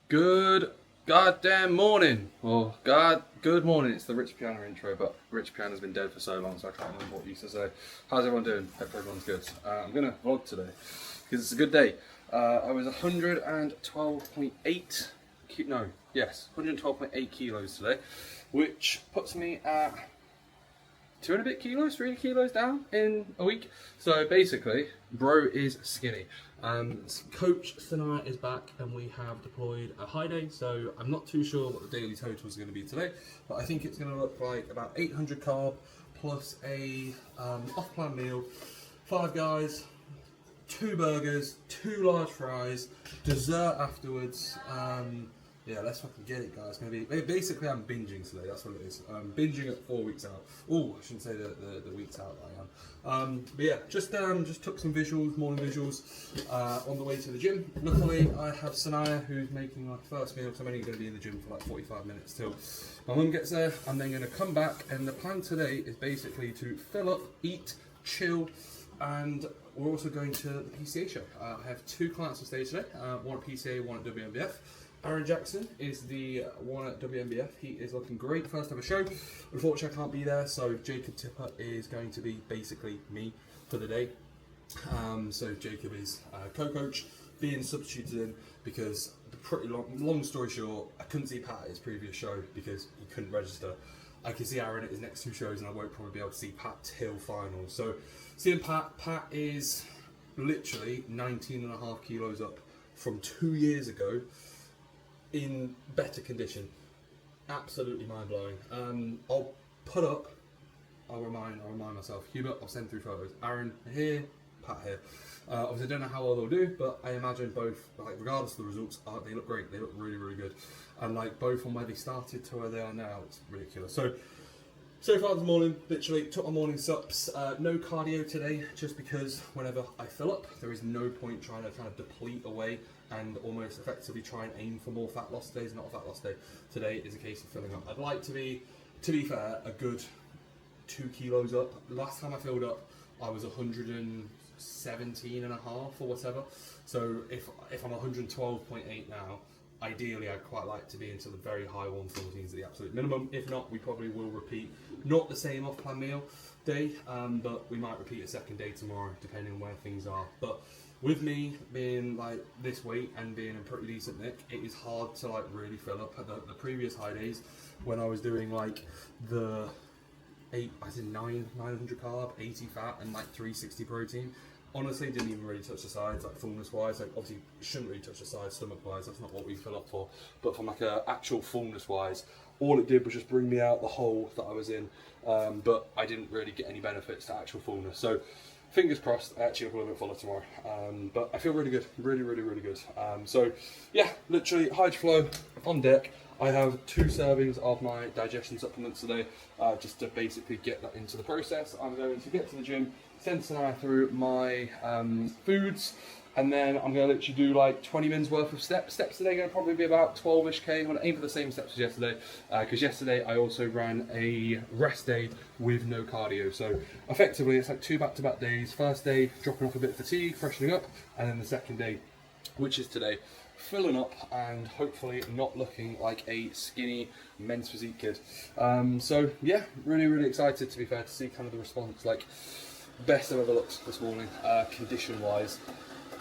Good goddamn morning. Good morning. It's the Rich Piano intro, but Rich Piano's been dead for so long, so I can't remember what you used to say. How's everyone doing? Hope everyone's good. I'm going to vlog today because it's a good day. I was 112.8, no, yes, 112.8 kilos today, which puts me at 3 kilos down in a week. So basically, bro is skinny. Coach Sanaya is back and we have deployed a high day, so I'm not too sure what the daily total is going to be today, but I think it's going to look like about 800 carb plus a off-plan meal, 5 guys, 2 burgers, 2 large fries, dessert afterwards. Yeah, let's fucking get it, guys. It's gonna be basically I'm binging today. That's what it is. I'm binging at 4 weeks out. Oh, I shouldn't say the weeks out that I am. But yeah, just took some visuals, morning visuals, on the way to the gym. Luckily, I have Sanaya who's making my first meal. So I'm only going to be in the gym for like 45 minutes till my mum gets there. I'm then going to come back, and the plan today is basically to fill up, eat, chill, and we're also going to the PCA show. I have 2 clients on stage today. One at PCA, one at WMBF. Aaron Jackson is the one at WMBF. He is looking great. First ever show. Unfortunately, I can't be there, so Jacob Tipper is going to be basically me for the day. So Jacob is co-coach, being substituted in because the pretty long story short, I couldn't see Pat at his previous show because he couldn't register. I can see Aaron at his next 2 shows, and I won't probably be able to see Pat till finals. So seeing Pat is literally 19.5 kilos up from 2 years ago. In better condition, absolutely mind blowing. I'll remind myself. Hubert, I'll send through photos. Aaron here, Pat here. Obviously, I don't know how well they'll do, but I imagine both, like regardless of the results, they look great. They look really, really good. And like both from where they started to where they are now, it's ridiculous. So far this morning, literally took my morning sups. No cardio today, just because whenever I fill up, there is no point trying to kind of deplete away and almost effectively try and aim for more fat loss. Today is not a fat loss day. Today is a case of filling up. I'd like to be fair, a good 2 kilos up. Last time I filled up, I was 117 and a half or whatever. So if I'm 112.8 now, ideally I'd quite like to be into the very high 114s at the absolute minimum. If not, we probably will repeat, not the same off-plan meal day, but we might repeat a second day tomorrow depending on where things are. But with me being like this weight and being in pretty decent nick, it is hard to like really fill up. At the previous high days when I was doing like the 900 carb, 80 fat and like 360 protein, honestly didn't even really touch the sides, like fullness wise. Like obviously shouldn't really touch the sides stomach wise, that's not what we fill up for, but from like a actual fullness wise, all it did was just bring me out the hole that I was in, but I didn't really get any benefits to actual fullness. So fingers crossed, I actually look a little bit fuller tomorrow, but I feel really good, really good. So yeah, literally high flow on deck. I have 2 servings of my digestion supplements today, just to basically get that into the process. I'm going to get to the gym, send Sanaya through my foods, and then I'm going to literally do like 20 minutes worth of steps. Steps today are going to probably be about 12-ish K. I'm going to aim for the same steps as yesterday, because yesterday I also ran a rest day with no cardio. So effectively it's like 2 back-to-back days. First day, dropping off a bit of fatigue, freshening up, and then the second day, which is today, filling up and hopefully not looking like a skinny men's physique kid. So yeah, really excited, to be fair, to see kind of the response. Like best I've ever looked this morning, condition wise,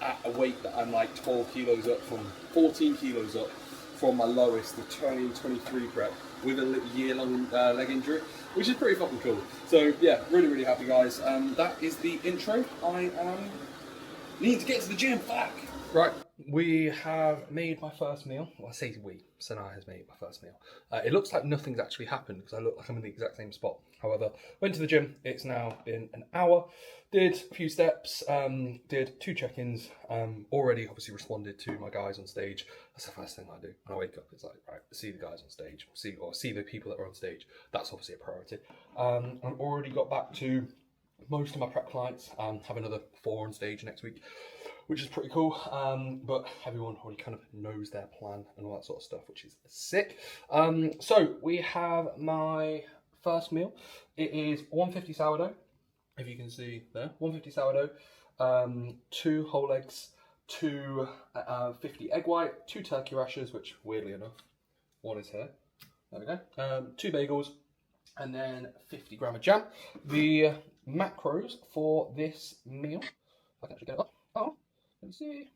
at a weight that I'm like 12 kilos up from 14 kilos up from my lowest, the 2023 prep, with a year-long leg injury, which is pretty fucking cool. So yeah, really happy, guys. That is the intro. I need to get to the gym. Fuck. Right, we have made my first meal. Well, I say we, Sanaya has made my first meal. It looks like nothing's actually happened because I look like I'm in the exact same spot. However, went to the gym, it's now been an hour, did a few steps, did 2 check-ins, already obviously responded to my guys on stage. That's the first thing I do when I wake up. It's like, right, see the guys on stage, see the people that are on stage. That's obviously a priority. I've already got back to most of my prep clients, have another 4 on stage next week, which is pretty cool, but everyone already kind of knows their plan and all that sort of stuff, which is sick. So we have my first meal. It is 150 sourdough, if you can see there, 150 sourdough, 2 whole eggs, 2 50 egg white, 2 turkey rashers, which weirdly enough, one is here. There we go. 2 bagels, and then 50 gram of jam. The macros for this meal, if I can actually get it up. Oh, let me see.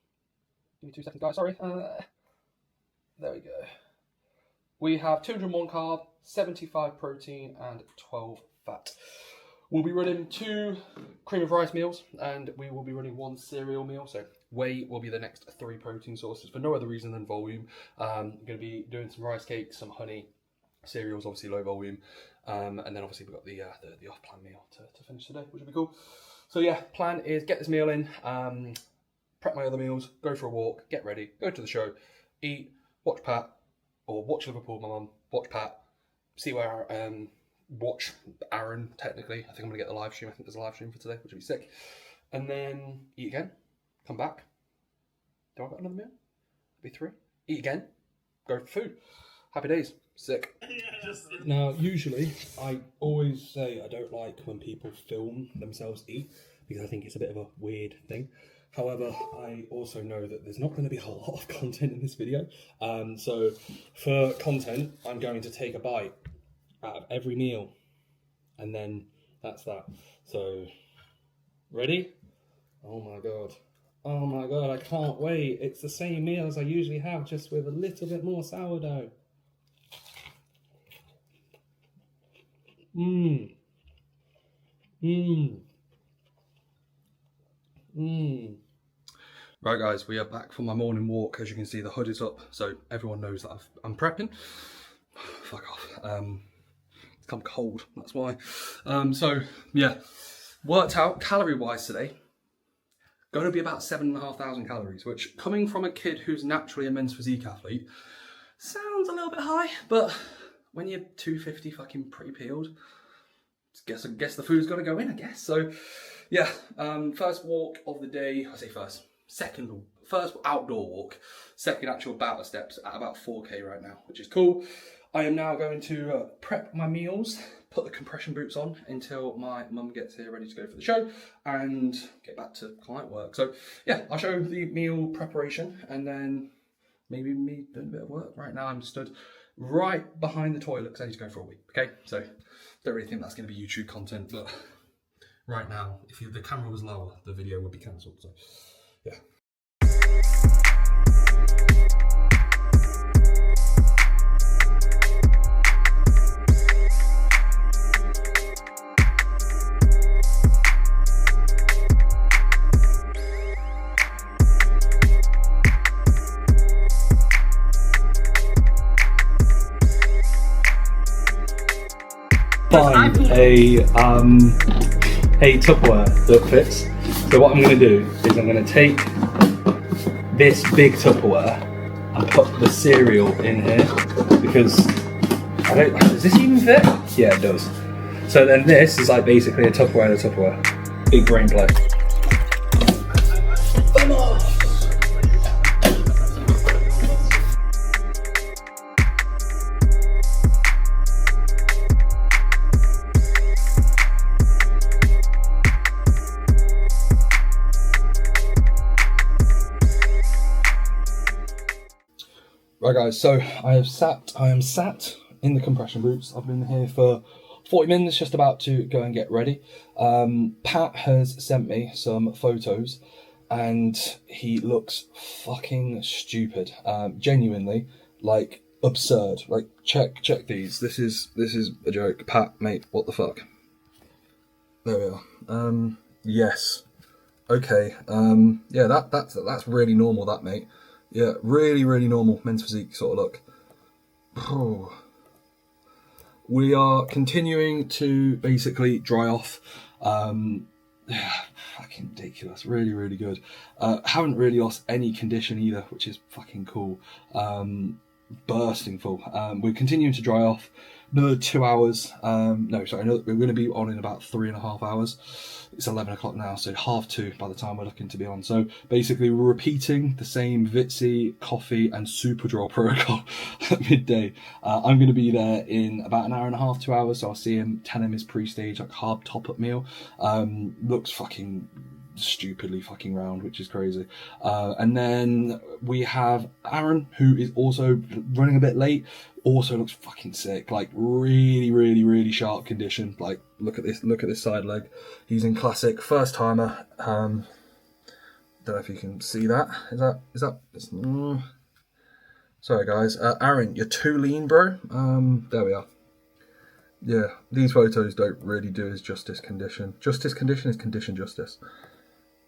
Give me 2 seconds, guys. Sorry. There we go. We have 201 carb, 75 protein, and 12 fat. We'll be running 2 cream of rice meals, and we will be running 1 cereal meal. So whey will be the next 3 protein sources for no other reason than volume. I'm going to be doing some rice cakes, some honey, cereals, obviously low volume, and then obviously we've got the off-plan meal to finish today, which will be cool. So yeah, plan is get this meal in, prep my other meals, go for a walk, get ready, go to the show, eat, watch Pat, or watch Liverpool, my mum, watch Pat, see where, watch Aaron, technically. I think I'm going to get the live stream. I think there's a live stream for today, which will be sick. And then eat again, come back. Do I got another meal? Be 3. Eat again, go for food. Happy days. Sick. Now, usually, I always say I don't like when people film themselves eat, because I think it's a bit of a weird thing. However, I also know that there's not going to be a lot of content in this video. So for content, I'm going to take a bite out of every meal, and then that's that. So, ready? Oh my god. Oh my god, I can't wait. It's the same meal as I usually have, just with a little bit more sourdough. Mmm. Mmm. Mmm. Right guys, we are back from my morning walk. As you can see, the hood is up, so everyone knows that I'm prepping. Fuck off. It's come cold, that's why. So yeah, worked out calorie wise today. Going to be about 7,500 calories, which, coming from a kid who's naturally a men's physique athlete, sounds a little bit high, but when you're 250 fucking pre-peeled, I guess the food's got to go in, I guess. So yeah, first walk of the day. I say first outdoor walk, second actual bout of steps at about 4k right now, which is cool. I am now going to prep my meals, put the compression boots on until my mum gets here ready to go for the show, and get back to client work. So yeah, I'll show the meal preparation and then maybe me doing a bit of work. Right now I'm stood right behind the toilet because I need to go for a wee. Okay, so don't really think that's going to be YouTube content, but right now, if the camera was lower, the video would be cancelled. So yeah. Find a Tupperware that fits. So what I'm going to do is I'm going to take this big Tupperware and put the cereal in here, because does this even fit? Yeah, it does. So then this is like basically a Tupperware and a Tupperware. Big brain play. Right guys, so I am sat in the compression boots. I've been here for 40 minutes, just about to go and get ready. Pat has sent me some photos and he looks fucking stupid. Genuinely, like absurd. Like check these. This is a joke. Pat, mate, what the fuck? There we are. Yes. Okay. Yeah, that's really normal, that, mate. Yeah, really normal men's physique sort of look. Oh. We are continuing to basically dry off. Yeah, fucking ridiculous. Really good. Haven't really lost any condition either, which is fucking cool. Bursting full. We're continuing to dry off. Another 2 hours. No, sorry, we're going to be on in about 3.5 hours. It's 11 o'clock now, so 2:30 by the time we're looking to be on. So basically we're repeating the same Vitsi, coffee and Superdrol protocol at midday. I'm going to be there in about an hour and a half, 2 hours, so I'll see him, tell him his pre-stage like carb top-up meal. Looks fucking stupidly fucking round, which is crazy. And then we have Aaron, who is also running a bit late. Also looks fucking sick, like really sharp condition. Like look at this side leg. He's in classic first timer. Don't know if you can see that. Is that? Sorry guys, Aaron, you're too lean, bro. There we are. Yeah, these photos don't really do his justice. Condition is condition justice.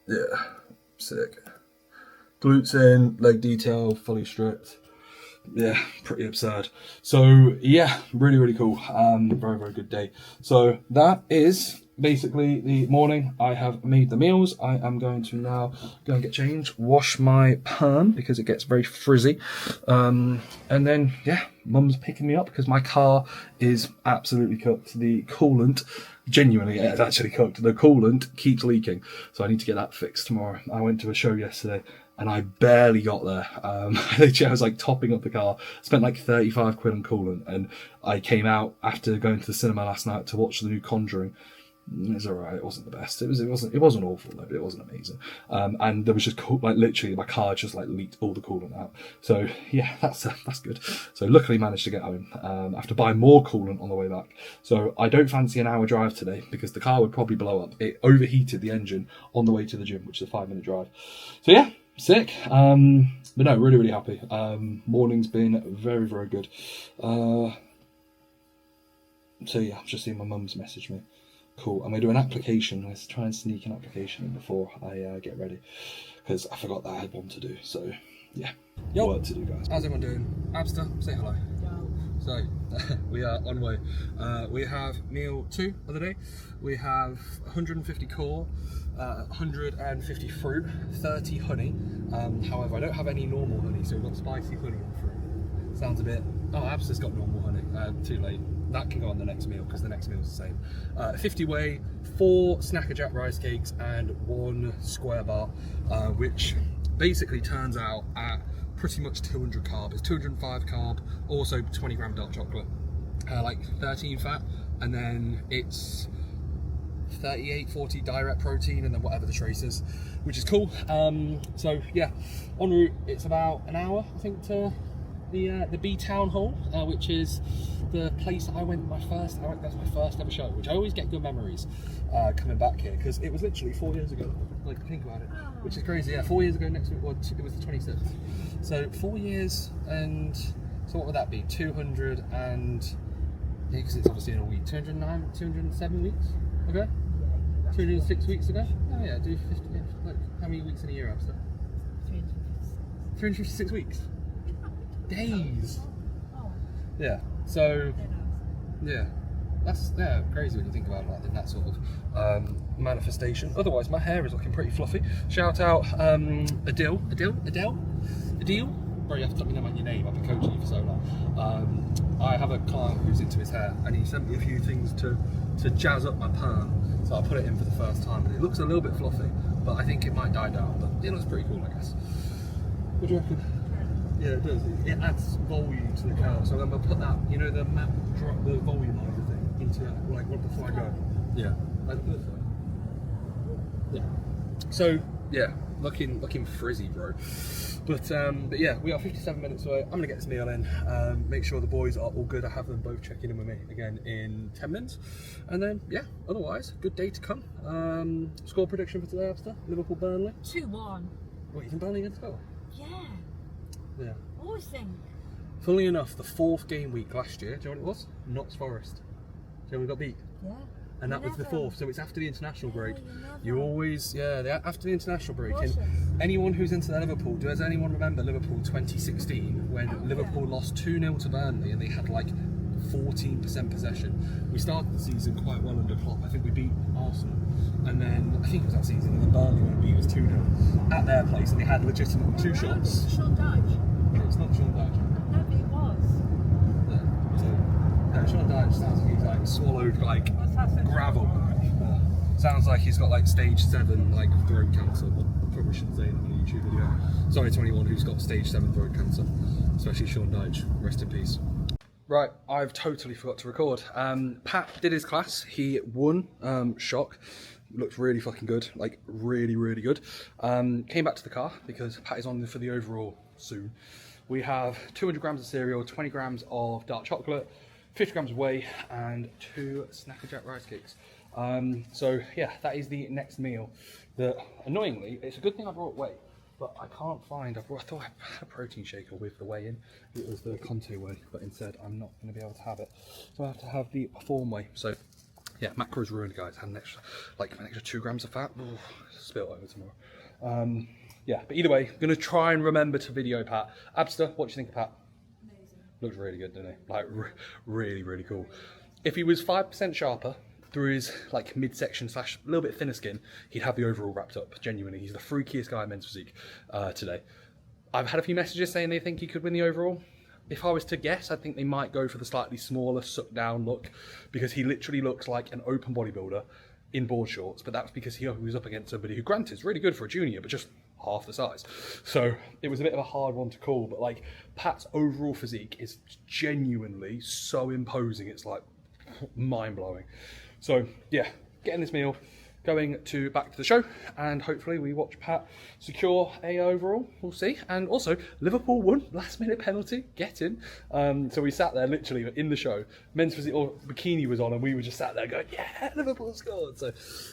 Yeah, sick. Glutes in, leg detail, fully stripped. Yeah, pretty absurd. So yeah, really cool. Very good day. So that is basically the morning. I have made the meals. I am going to now go and get changed, wash my perm because it gets very frizzy, and then yeah, mum's picking me up because my car is absolutely cooked. The coolant, genuinely, it's actually cooked. The coolant keeps leaking, so I need to get that fixed tomorrow. I went to a show yesterday and I barely got there. Literally, I was like topping up the car, spent like 35 quid on coolant, and I came out after going to the cinema last night to watch the new Conjuring. It was alright. It wasn't the best. It wasn't awful, but it wasn't amazing. And there was just like literally my car just like leaked all the coolant out. So yeah, that's good. So luckily managed to get home after buying more coolant on the way back. So I don't fancy an hour drive today because the car would probably blow up. It overheated the engine on the way to the gym, which is a 5-minute drive. So yeah, sick. But no, really happy. Morning's been very good. So yeah, I've just seen my mum's message me. Cool. I'm going to do an application. Let's try and sneak an application in before I get ready, because I forgot that I had one to do. So yeah, work to do, guys. How's everyone doing? Abster, say hello. So we are on way. We have meal 2 of the day. We have 150 core, 150 fruit, 30 honey. However, I don't have any normal honey, so we've got spicy honey and fruit. Sounds a bit. Oh, Abster's got normal honey. Too late. That can go on the next meal because the next meal is the same. 50 whey, 4 Snacker Jack rice cakes, and 1 square bar, which basically turns out at pretty much 200 carb. It's 205 carb, also 20 gram dark chocolate, like 13 fat, and then it's 38-40 direct protein, and then whatever the trace is, which is cool. So yeah, en route it's about an hour, I think, to the B Town Hall, which is the place I went that's my first ever show, which I always get good memories coming back here, because it was literally 4 years ago. Like, think about it, which is crazy. Yeah, 4 years ago next week, it was the 26th. So 4 years, and so what would that be? 200 and, because it's obviously in a week, 209, 207 weeks ago? 206 weeks ago? Oh yeah, do 50, like, how many weeks in a year after? 356 weeks. Days. Yeah. So yeah, that's crazy when you think about it, like that sort of manifestation. Otherwise, my hair is looking pretty fluffy. Shout out Adele. Bro, you have to let me know your name. I've been coaching you for so long. I have a client who's into his hair, and he sent me a few things to jazz up my perm. So I put it in for the first time, and it looks a little bit fluffy, but I think it might die down. But it looks pretty cool, I guess. What do you reckon? Yeah, it does. It adds volume to the curl. So I'm gonna put that, you know, the map drop, the volumizer thing into it, like right before I go. Yeah, like this way. Yeah. So yeah, looking frizzy, bro. But yeah, we are 57 minutes away. I'm gonna get this meal in. Make sure the boys are all good. I have them both checking in with me again in 10 minutes, and then yeah, otherwise, good day to come. Score prediction for today, Abster? Liverpool Burnley. 2-1. What, you think Burnley gonna score? Yeah. Yeah. Always think. Funnily enough, the 4th game week last year, do you know what it was? Notts Forest. Do you know we got beat? Yeah. And that was the 4th, so it's after the international break. You always, after the international break. And anyone who's into Liverpool, does anyone remember Liverpool 2016 when Liverpool lost 2-0 to Burnley and they had like 14% possession? We started the season quite well under Klopp. I think we beat Arsenal, and then I think it was that season, and then Burnley went and beat us 2-0 at their place, and they had legitimately 2 shots. Sean Dyche. It's not Sean Dyche. No, but it was. No, Sean Dyche sounds like he's like swallowed like gravel. Sounds like he's got like stage 7 like throat cancer, but I probably shouldn't say it on a YouTube video. Sorry to anyone who's got stage 7 throat cancer, especially Sean Dyche. Rest in peace. Right, I've totally forgot to record. Pat did his class. He won. Shock. looks really fucking good, like really, really good. Came back to the car because Pat is on for the overall soon. We have 200 grams of cereal, 20 grams of dark chocolate, 50 grams of whey, and 2 Snacker Jack rice cakes. So yeah, that is the next meal. That annoyingly, it's a good thing I brought whey, but I can't find. I thought I had a protein shaker with the whey in. It was the Conte whey, but instead I'm not going to be able to have it. So I have to have the Perform whey. So yeah, macros ruined, guys. Had an extra, like an extra 2 grams of fat. Ooh, spill over tomorrow. Yeah, but either way, I'm gonna try and remember to video Pat. Abster, what do you think of Pat? Amazing. Looks really good, doesn't he? Like really, really cool. If he was 5% sharper through his like midsection / a little bit thinner skin, he'd have the overall wrapped up. Genuinely, he's the freakiest guy in men's physique today. I've had a few messages saying they think he could win the overall. If I was to guess, I think they might go for the slightly smaller, sucked down look, because he literally looks like an open bodybuilder in board shorts, but that's because he was up against somebody who, granted, is really good for a junior, but just half the size. So it was a bit of a hard one to call, but like Pat's overall physique is genuinely so imposing, it's like mind-blowing. So yeah, getting this meal, going back to the show, and hopefully we watch Pat secure a overall. We'll see. And also Liverpool won, last minute penalty, get in. So we sat there literally in the show, men's physique or bikini was on, and we were just sat there going, yeah, Liverpool scored. So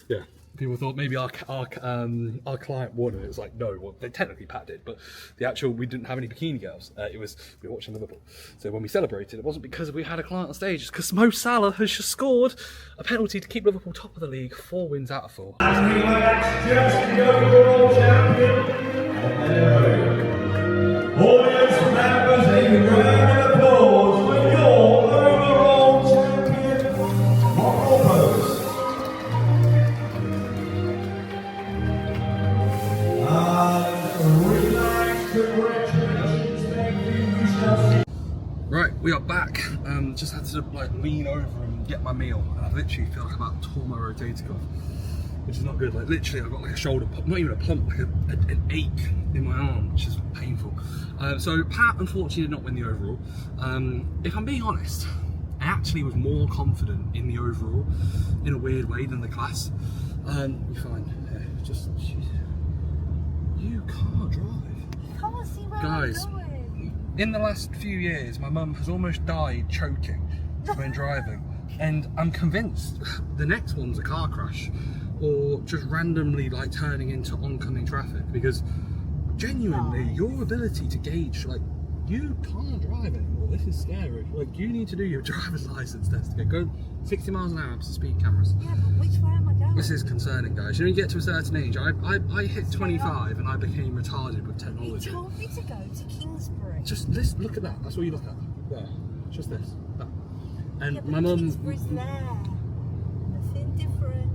yeah, people thought maybe our client won, and it was like, no, well, they technically Pat did, but the actual, we didn't have any bikini girls. We were watching Liverpool. So when we celebrated, it wasn't because we had a client on stage, it's because Mo Salah has just scored a penalty to keep Liverpool top of the league, 4 wins out of 4. And he likes just the overall champion. Audience members, a round of applause for your overall champion, Moral Post. Right, we are back. Just had to like lean over and get my meal. I literally feel like I'm about to tore my rotator cuff, which is not good. Like literally, I've got like a shoulder pump, not even a pump, like an ache in my arm, which is painful. So Pat unfortunately did not win the overall. If I'm being honest, I actually was more confident in the overall, in a weird way, than the class. You're fine. Yeah, just you can't drive. I can't see where Guys, I'm going. in the last few years, my mum has almost died choking when driving, and I'm convinced the next one's a car crash or just randomly like turning into oncoming traffic, because genuinely your ability to gauge, like, you can't drive anymore. This is scary. Like, you need to do your driver's license test again. Go 60 miles an hour up to speed cameras. Yeah, but which way am I going? This is concerning, guys. You know, you get to a certain age. I hit 25 and I became retarded with You technology. told me to go to Kingsbury. Just this, look at that. That's what you look at. There. Just this. That. And Yeah, but my mum. Kingsbury's there. Nothing different.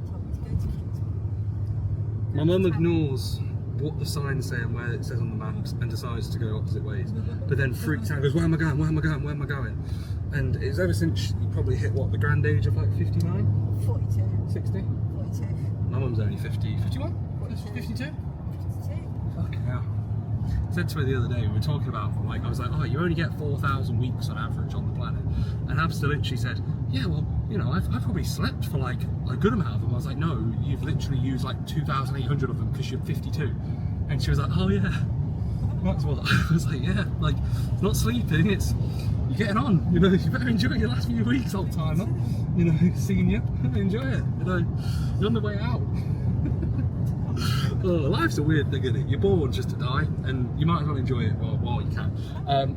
Told me to go to Kingsbury. My mum ignores what the signs say and where it says on the maps and decides to go opposite ways, but then freaks out and goes, where am I going, where am I going, where am I going? And it's ever since you probably hit, what, the grand age of like 59? 42. 60? 42. My mum's only 50, 51? What is 52? 52. Fucking hell. I said to her the other day, we were talking about, like, I was like, oh, you only get 4,000 weeks on average on the planet. And Abster literally said, yeah, well, you know, I've probably slept for like a good amount of them. I was like, no, you've literally used like 2,800 of them because you're 52. And she was like, oh yeah, that's what. I was like, yeah, like, it's not sleeping, it's, you're getting on, you know, you better enjoy your last few weeks, old timer. You know, senior, enjoy it, you know, you're on the way out. Oh, life's a weird thing, isn't it? You're born just to die, and you might as well enjoy it while you can.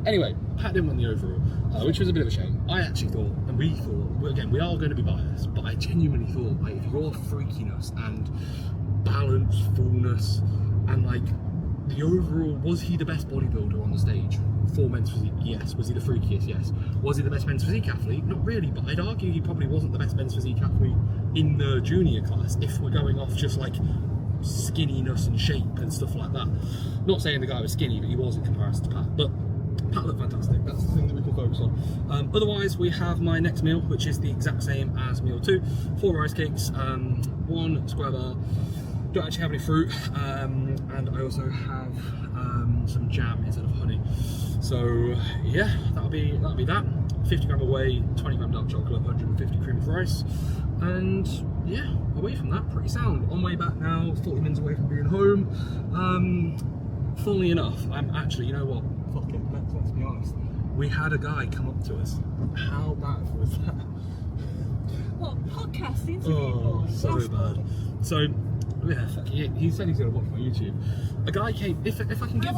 Anyway, Pat didn't win the overall, which was a bit of a shame. I actually thought, and we thought, again, we are going to be biased, but I genuinely thought, like, if your freakiness and balance, fullness, and like the overall, was he the best bodybuilder on the stage for men's physique? Yes. Was he the freakiest? Yes. Was he the best men's physique athlete? Not really, but I'd argue he probably wasn't the best men's physique athlete in the junior class if we're going off just like skinniness and shape and stuff like that. Not saying the guy was skinny, but he was in comparison to Pat. But Pat looked fantastic. That's the thing that we can focus on. Otherwise, we have my next meal, which is the exact same as meal 2. 4 rice cakes, 1 square bar. Don't actually have any fruit, and I also have some jam instead of honey. So yeah, that'll be that. 50 gram of whey, 20 gram dark chocolate, 150 cream of rice, and yeah, away from that, pretty sound. On way back now, 40 minutes away from being home. Funnily enough, I'm actually, you know what? Fuck it, let's be honest. We had a guy come up to us. How bad was that? What, podcast interview? Oh, so bad. So, yeah, fuck, he said he's gonna watch my YouTube. A guy came. If I can give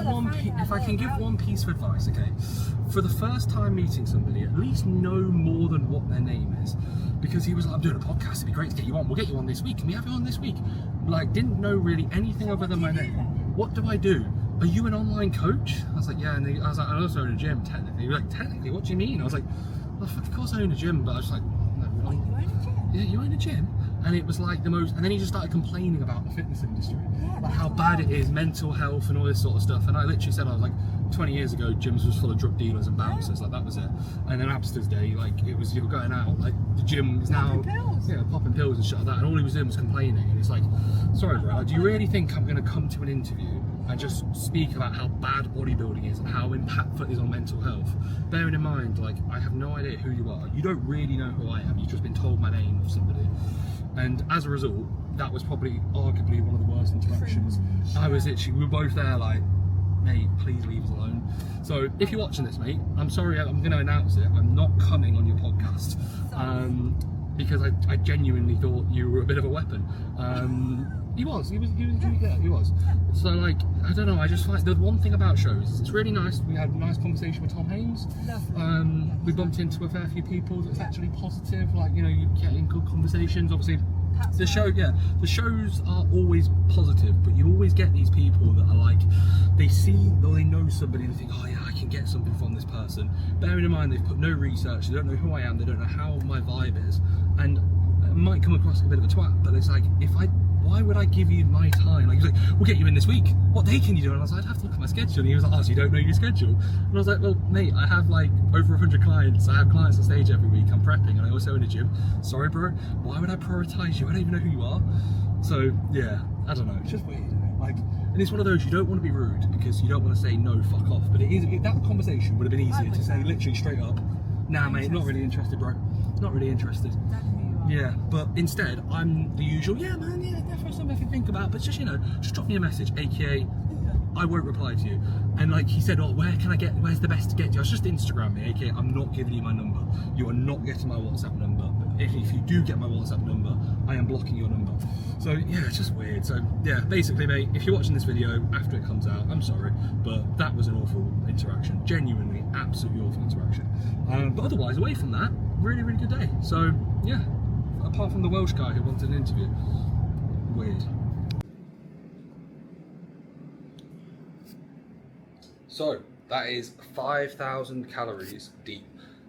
one piece of advice, okay, for the first time meeting somebody, at least know more than what their name is, because he was like, I'm doing a podcast. It'd be great to get you on. We'll get you on this week. Can we have you on this week? Like, didn't know really anything other than my name. What do I do? Are you an online coach? I was like, yeah. And I was like, I also own a gym, technically. He was like, technically, what do you mean? I was like, well, of course I own a gym, but I was like, no, What, you own a gym? yeah, you own a gym? And it was like the most, and then he just started complaining about the fitness industry, like how bad it is, mental health and all this sort of stuff. And I literally said, I was like, 20 years ago, gyms was full of drug dealers and bouncers, like that was it. And then Abster's Day, like it was, you were going out, like the gym is now, popping pills and shit like that. And all he was doing was complaining. And it's like, sorry bro, do you really think I'm going to come to an interview and just speak about how bad bodybuilding is and how impactful it is on mental health? Bearing in mind, like, I have no idea who you are. You don't really know who I am. You've just been told my name of somebody. And as a result, that was probably arguably one of the worst interactions. I was literally, we were both there like, mate, please leave us alone. So if you're watching this, mate, I'm sorry, I'm going to announce it. I'm not coming on your podcast because I genuinely thought you were a bit of a weapon. He was. So like, I don't know, I just like, the one thing about shows is it's really nice. We had a nice conversation with Tom Haynes. We bumped into a fair few people that's actually positive, like, you know, you get in good conversations. Obviously, the shows are always positive, but you always get these people that are like, they see or they know somebody and they think, oh yeah, I can get something from this person. Bearing in mind they've put no research, they don't know who I am, they don't know how my vibe is, and it might come across a bit of a twat, but it's like, why would I give you my time? Like, he's like, we'll get you in this week. What day can you do? And I was like, I'd have to look at my schedule. And he was like, oh, so you don't know your schedule? And I was like, well, mate, I have like over 100 clients. I have clients on stage every week. I'm prepping and I also own a gym. Sorry, bro. Why would I prioritize you? I don't even know who you are. So, yeah, I don't know. It's just weird, isn't it? Like, and it's one of those, you don't want to be rude because you don't want to say no, fuck off. But that conversation would have been easier to say literally straight up, nah, mate, not really interested, bro. Not really interested. Yeah, but instead, I'm the usual, yeah, man, yeah, definitely something I can think about, but just, you know, just drop me a message, aka, I won't reply to you. And like he said, oh, where's the best to get to? I was just Instagram me, aka, I'm not giving you my number. You are not getting my WhatsApp number. But if you do get my WhatsApp number, I am blocking your number. So yeah, it's just weird. So yeah, basically, mate, if you're watching this video after it comes out, I'm sorry, but that was an awful interaction. Genuinely, absolutely awful interaction. But otherwise, away from that, really, really good day. So yeah. Apart from the Welsh guy who wanted an interview. Weird. So, that is 5,000 calories deep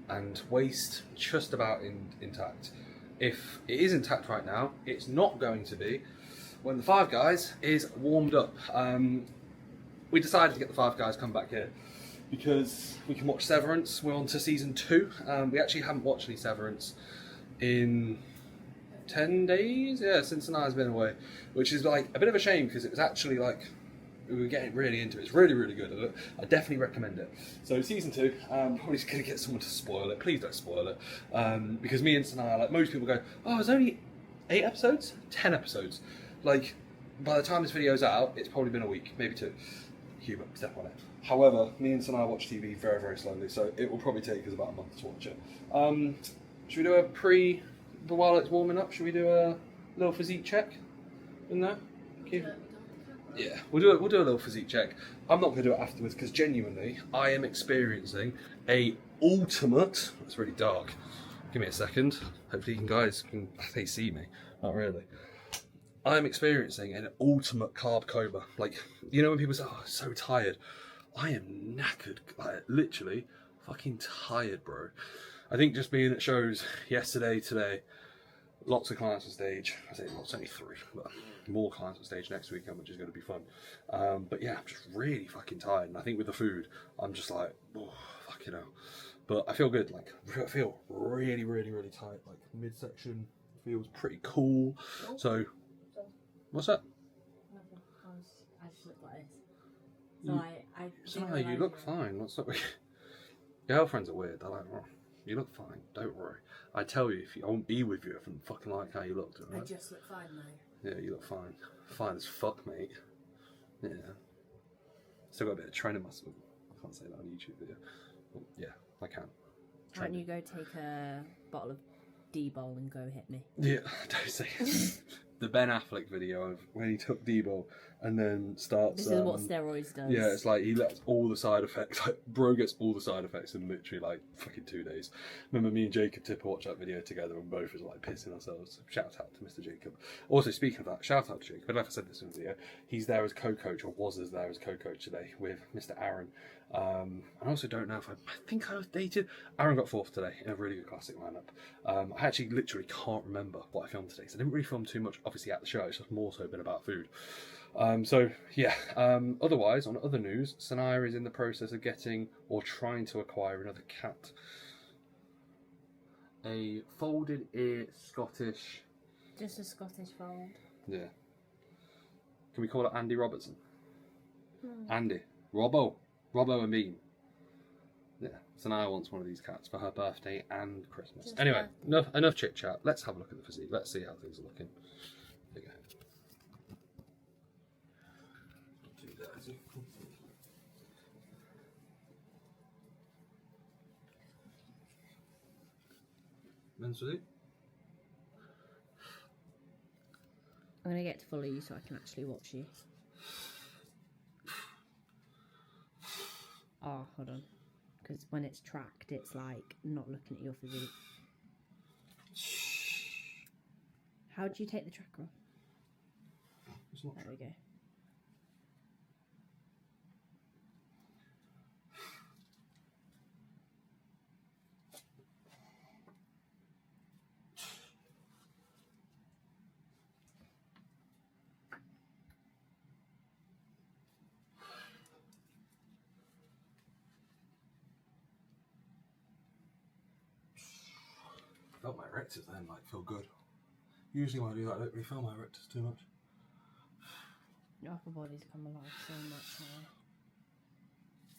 and waist just about intact. If it is intact right now, it's not going to be when the Five Guys is warmed up. We decided to get the Five Guys come back here because we can watch Severance. We're on to season 2. We actually haven't watched any Severance in 10 days, yeah, since Sanaya's been away, which is like a bit of a shame because it was actually like, we were getting really into it. It's really, really good. I definitely recommend it. So season 2, probably just gonna get someone to spoil it. Please don't spoil it, because me and Sanaya, like most people go, oh, it's only 8 episodes, 10 episodes. Like by the time this video's out, it's probably been a week, maybe 2. Humour, step on it. However, me and Sanaya watch TV very, very slowly, so it will probably take us about a month to watch it. Should we do a but while it's warming up, should we do a little physique check? In that? Yeah, we'll do a little physique check. I'm not going to do it afterwards because genuinely, I am experiencing a ultimate. It's really dark. Give me a second. Hopefully, you guys can see me. Not really. I'm experiencing an ultimate carb coma. Like, you know when people say, "Oh, I'm so tired," I am knackered. Like, literally, fucking tired, bro. I think just being at shows yesterday, today, lots of clients on stage. I say lots, only 3, but more clients on stage next weekend, which is going to be fun. But yeah, I'm just really fucking tired. And I think with the food, I'm just like, oh, fucking hell. But I feel good. Like, I feel really, really, really tight. Like, midsection feels pretty cool. So, what's that? I just look like this. So you look fine. What's up? Your girlfriends are weird. They're like, oh, You look fine. Don't worry. I tell you, I won't be with you if I don't fucking like how you looked. Right? I just look fine, though. Yeah, you look fine. Fine as fuck, mate. Yeah. Still got a bit of training muscle. I can't say that on a YouTube video. Well, yeah, I can. Why don't you go take a bottle of D-Bowl and go hit me? Yeah, don't say it. The Ben Affleck video of when he took D-Bowl and then starts... This is what steroids does. Yeah, it's like he lets all the side effects... Like, bro gets all the side effects in literally like fucking 2 days. Remember me and Jacob Tipper watched that video together and both was like pissing ourselves. Shout out to Mr. Jacob. Also, speaking of that, shout out to Jacob. I don't know if I said this in the video. He's there as co-coach, or was as there as co-coach today with Mr. Aaron. I also don't know if I think I was dated. Aaron got 4th today in a really good classic lineup. I actually literally can't remember what I filmed today, so I didn't really film too much obviously at the show. It's just more so been about food. So yeah, otherwise on other news, Sanaya is in the process of getting or trying to acquire another cat. A folded ear Scottish. Just a Scottish fold. Yeah. Can we call it Andy Robertson? Andy. Robbo and Bean. Yeah, Sanaya wants one of these cats for her birthday and Christmas. Just Anyway, birthday. enough chit chat. Let's have a look at the physique. Let's see how things are looking. There you go. Too dirty. Men's physique. I'm going to get to follow you so I can actually watch you. Oh, hold on. Because when it's tracked, it's like not looking at your physique. How do you take the tracker off? It's not There we go. I felt my erectors then like feel good. Usually when I do that, I don't really feel my erectors too much. Your upper body's come alive so much now.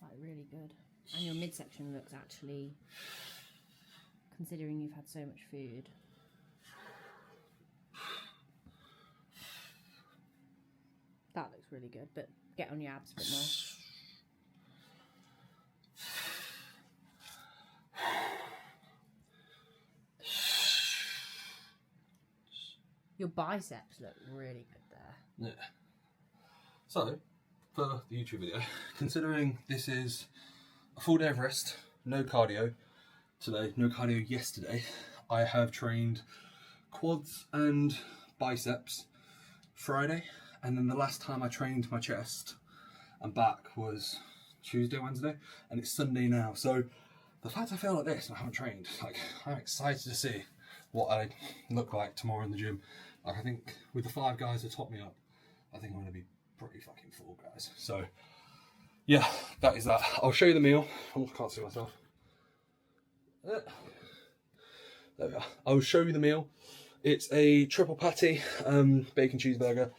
Like really good. And your midsection looks actually, considering you've had so much food. That looks really good, but get on your abs a bit more. Your biceps look really good there. Yeah. So, for the YouTube video, considering this is a full day of rest, no cardio today, no cardio yesterday, I have trained quads and biceps Friday, and then the last time I trained my chest and back was Tuesday, Wednesday, and it's Sunday now. So the fact I feel like this and I haven't trained, like I'm excited to see what I look like tomorrow in the gym. Like I think with the 5 guys that top me up, I think I'm going to be pretty fucking full, guys. So yeah, that is that. I'll show you the meal. Oh, I can't see myself. There we are. I'll show you the meal. It's a triple patty, bacon cheeseburger,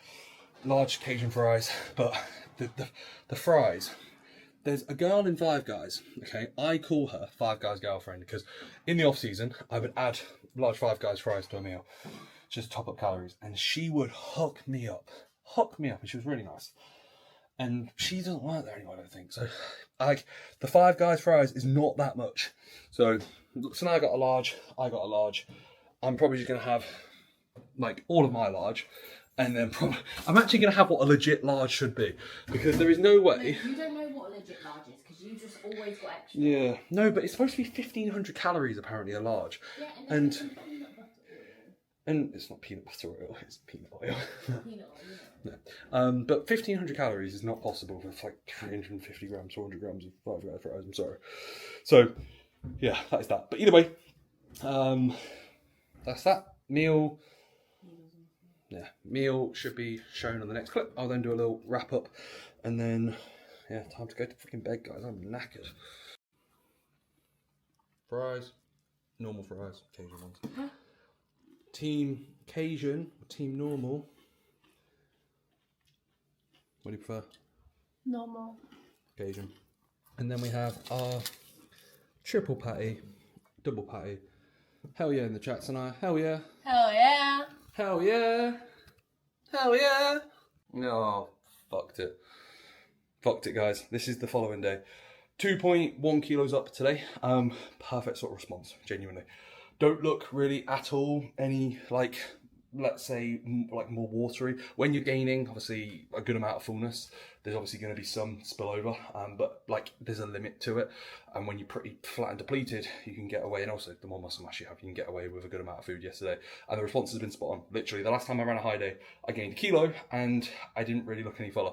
large Cajun fries, but the fries, there's a girl in 5 Guys, okay? I call her 5 Guys girlfriend because in the off season, I would add large 5 Guys fries to a meal, just top up calories, and she would hook me up, and she was really nice. And she doesn't work there anymore, I don't think. So, like, the 5 Guys fries is not that much. So now I got a large, I got a large. I'm probably just going to have, like, all of my large. And then probably, I'm actually going to have what a legit large should be. Because there is no way. You don't know what a legit large is because you just always got extra. Yeah. No, but it's supposed to be 1,500 calories, apparently, a large. Yeah, and peanut butter oil. And it's not peanut butter oil, it's peanut oil. Peanut oil, yeah. No. But 1,500 calories is not possible with like 350 grams, 400 grams of 5 Guys fries, I'm sorry. So, yeah, that is that. But either way, that's that. Meal. Yeah, meal should be shown on the next clip. I'll then do a little wrap up and then, yeah, time to go to freaking bed, guys. I'm knackered. Fries. Normal fries. Cajun ones. Huh? Team Cajun, Team Normal. What do you prefer? Normal. Cajun. And then we have our triple patty Double patty. Hell yeah in the chat tonight. Hell yeah. Hell yeah. Hell yeah. Hell yeah. No, fucked it. Fucked it, guys. This is the following day. 2.1 kilos up today. Perfect sort of response, genuinely. Don't look really at all any, like, let's say, like more watery. When you're gaining, obviously, a good amount of fullness, there's obviously going to be some spillover, but like there's a limit to it. And when you're pretty flat and depleted, you can get away. And also, the more muscle mass you have, you can get away with a good amount of food yesterday. And the response has been spot on. Literally, the last time I ran a high day, I gained a kilo and I didn't really look any fuller.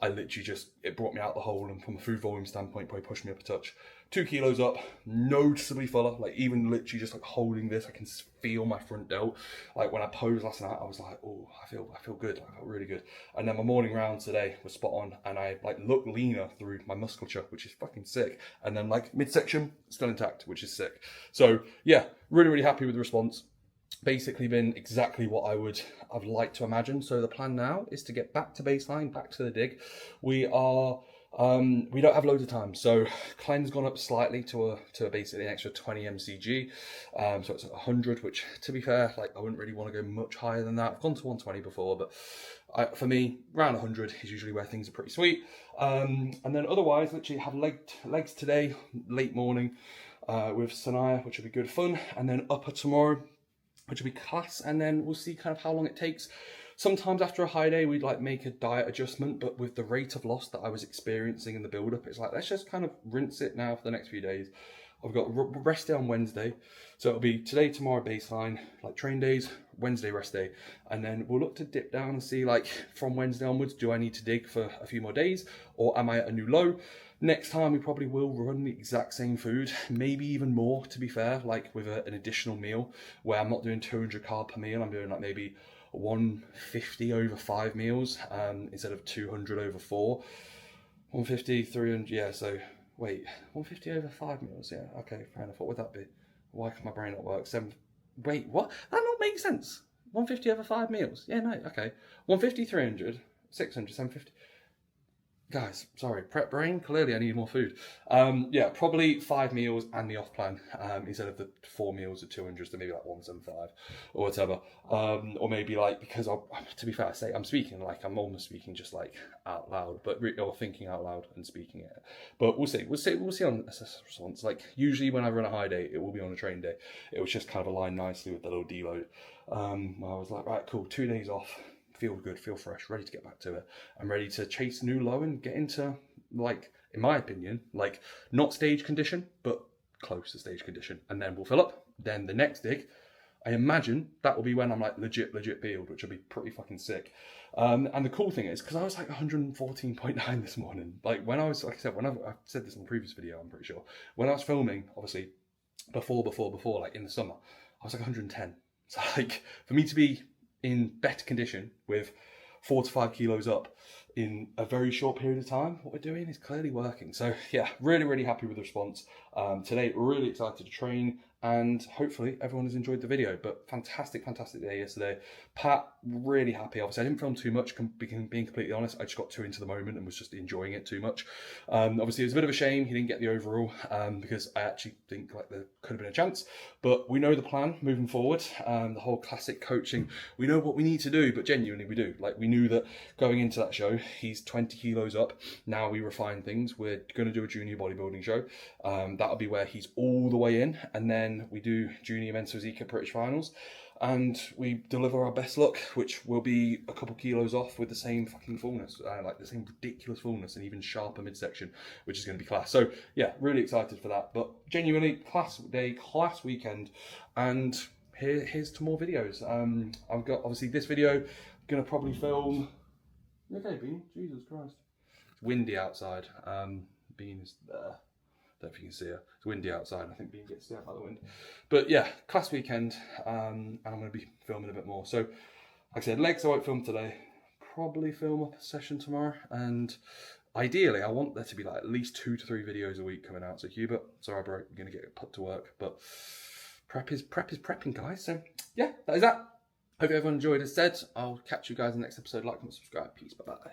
I literally just, it brought me out the hole, and from a food volume standpoint, probably pushed me up a touch. 2 kilos up, noticeably fuller, like even literally just like holding this, I can feel my front delt. Like when I posed last night, I was like, oh, I feel good, I felt really good. And then my morning round today was spot on, and I like look leaner through my musculature, which is fucking sick. And then like midsection, still intact, which is sick. So yeah, really happy with the response. Basically been exactly what I'd like to imagine. So the plan now is to get back to baseline, back to the dig. We don't have loads of time, so cleanse gone up slightly to basically an extra 20 mcg, so it's at 100, which to be fair, like I wouldn't really want to go much higher than that. I've gone to 120 before, but for me, around 100 is usually where things are pretty sweet. And then otherwise, literally have legs today, late morning, with Sanaya, which will be good fun, and then upper tomorrow, which will be class, and then we'll see kind of how long it takes. Sometimes after a high day, we'd like make a diet adjustment, but with the rate of loss that I was experiencing in the build-up, it's like, let's just kind of rinse it now for the next few days. I've got rest day on Wednesday, so it'll be today, tomorrow baseline, like train days, Wednesday rest day, and then we'll look to dip down and see, like, from Wednesday onwards, do I need to dig for a few more days, or am I at a new low? Next time we probably will run the exact same food, maybe even more, to be fair, like with an additional meal, where I'm not doing 200 carb per meal, I'm doing like maybe 150 over 5 meals, instead of 200 over 4. 150, 300, yeah, so, wait, 150 over 5 meals, yeah, okay, fair enough. What would that be? Why can my brain not work? Wait, what? That don't make sense. 150 over 5 meals, yeah, no, okay. 150, 300, 600, 750. Guys, sorry, prep brain, clearly I need more food. Yeah, probably 5 meals and the off plan, instead of the 4 meals at 200, so maybe like 175 or whatever. Or maybe like, because to be fair, I say I'm speaking like I'm almost speaking just like out loud, or thinking out loud and speaking it. But we'll see on assess response. Like usually when I run a high day, it will be on a train day. It was just kind of aligned nicely with the little deload. I was like, right, cool, 2 days off. Feel good, feel fresh, ready to get back to it. I'm ready to chase a new low and get into, like, in my opinion, like, not stage condition, but close to stage condition. And then we'll fill up. Then the next dig, I imagine that will be when I'm like legit peeled, which will be pretty fucking sick. And the cool thing is, because I was like 114.9 this morning, like when I was, like I said, I've said this in the previous video, I'm pretty sure, when I was filming, obviously, before, like in the summer, I was like 110. So like, for me to be in better condition with 4 to 5 kilos up in a very short period of time, what we're doing is clearly working. So yeah, really happy with the response. Today, really excited to train, and hopefully everyone has enjoyed the video. But fantastic day yesterday. Pat, really happy. Obviously I didn't film too much, being completely honest. I just got too into the moment and was just enjoying it too much. Obviously it was a bit of a shame he didn't get the overall, because I actually think like there could have been a chance. But we know the plan moving forward, the whole classic coaching, we know what we need to do, but genuinely we do. Like we knew that going into that show, he's 20 kilos up. Now we refine things. We're going to do a junior bodybuilding show. That'll be where he's all the way in, and then we do junior men's physique at British finals, and we deliver our best look, which will be a couple kilos off with the same fucking fullness, like the same ridiculous fullness and even sharper midsection, which is going to be class. So yeah, really excited for that. But genuinely, class day, class weekend, and here's to more videos. I've got obviously this video, gonna probably film. Okay, Bean, Jesus Christ, it's windy outside. Bean is there. I don't know if you can see her. It's windy outside. I think Bean gets out by the wind. But yeah, class weekend, and I'm going to be filming a bit more. So, like I said, legs I won't film today. Probably film up a session tomorrow. And ideally, I want there to be like at least 2 to 3 videos a week coming out. So Hubert, sorry bro, I'm going to get put to work. But prep is prepping, guys. So yeah, that is that. Hope everyone enjoyed. As said, I'll catch you guys in the next episode. Like, comment, subscribe. Peace. Bye-bye.